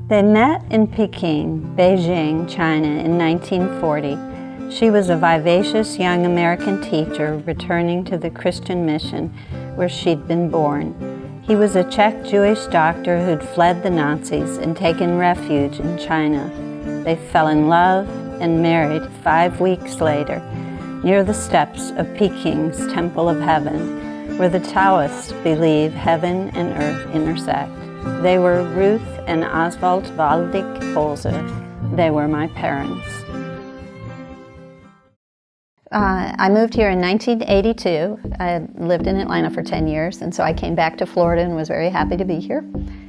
They met in Peking, Beijing, China in 1940. She was a vivacious young American teacher returning to the Christian mission where she'd been born. He was a Czech Jewish doctor who'd fled the Nazis and taken refuge in China. They fell in love and married 5 weeks later, near the steps of Peking's Temple of Heaven, where the Taoists believe heaven and earth intersect. They were Ruth and Oswald Valdik Holzer. They were my parents. I moved here in 1982. I lived in Atlanta for 10 years, and so I came back to Florida and was very happy to be here.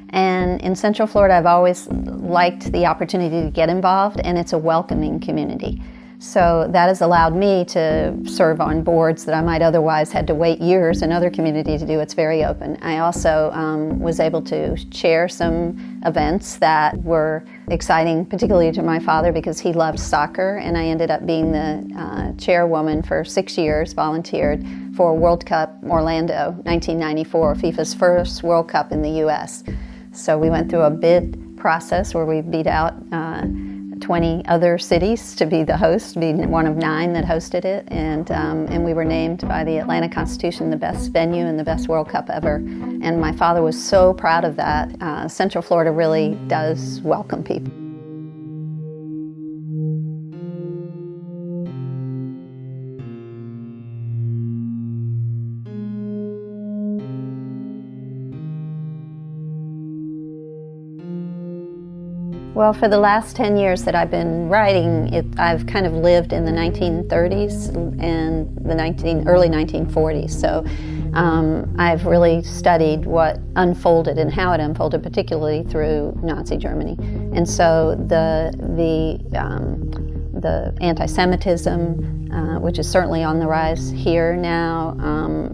And in Central Florida, I've always liked the opportunity to get involved, and it's a welcoming community. So that has allowed me to serve on boards that I might otherwise had to wait years in other communities to do. It's very open. I also was able to chair some events that were exciting, particularly to my father because he loved soccer, and I ended up being the chairwoman for 6 years, volunteered for World Cup Orlando, 1994, FIFA's first World Cup in the US. So we went through a bid process where we beat out 20 other cities to be the host, being one of 9 that hosted it, and we were named by the Atlanta Constitution the best venue and the best World Cup ever. And my father was so proud of that. Central Florida really does welcome people. Well, for the last 10 years that I've been writing, I've kind of lived in the 1930s and the early 1940s. So I've really studied what unfolded and how it unfolded, particularly through Nazi Germany. And so the anti-Semitism, which is certainly on the rise here now,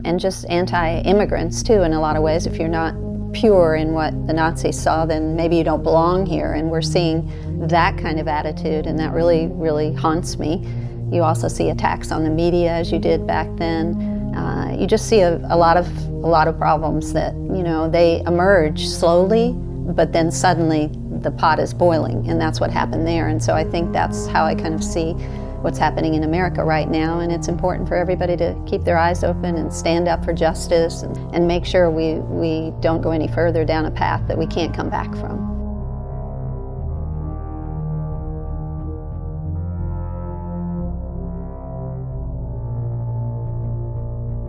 and just anti-immigrants too in a lot of ways. If you're not pure in what the Nazis saw, then maybe you don't belong here. And we're seeing that kind of attitude, and that really, really haunts me. You also see attacks on the media, as you did back then. You just see a lot of problems that, you know, they emerge slowly, but then suddenly the pot is boiling, and that's what happened there. And so I think that's how I kind of see what's happening in America right now, and it's important for everybody to keep their eyes open and stand up for justice and make sure we don't go any further down a path that we can't come back from.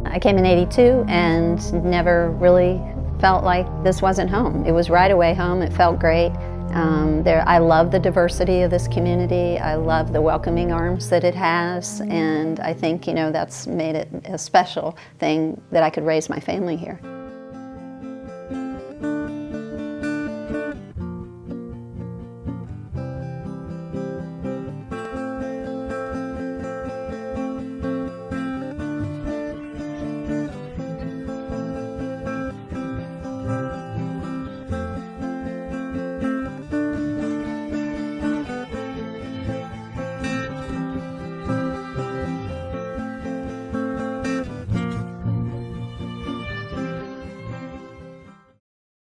I came in '82 and never really felt like this wasn't home. It was right away home. It felt great. I love the diversity of this community. I love the welcoming arms that it has, and I think, you know, that's made it a special thing that I could raise my family here.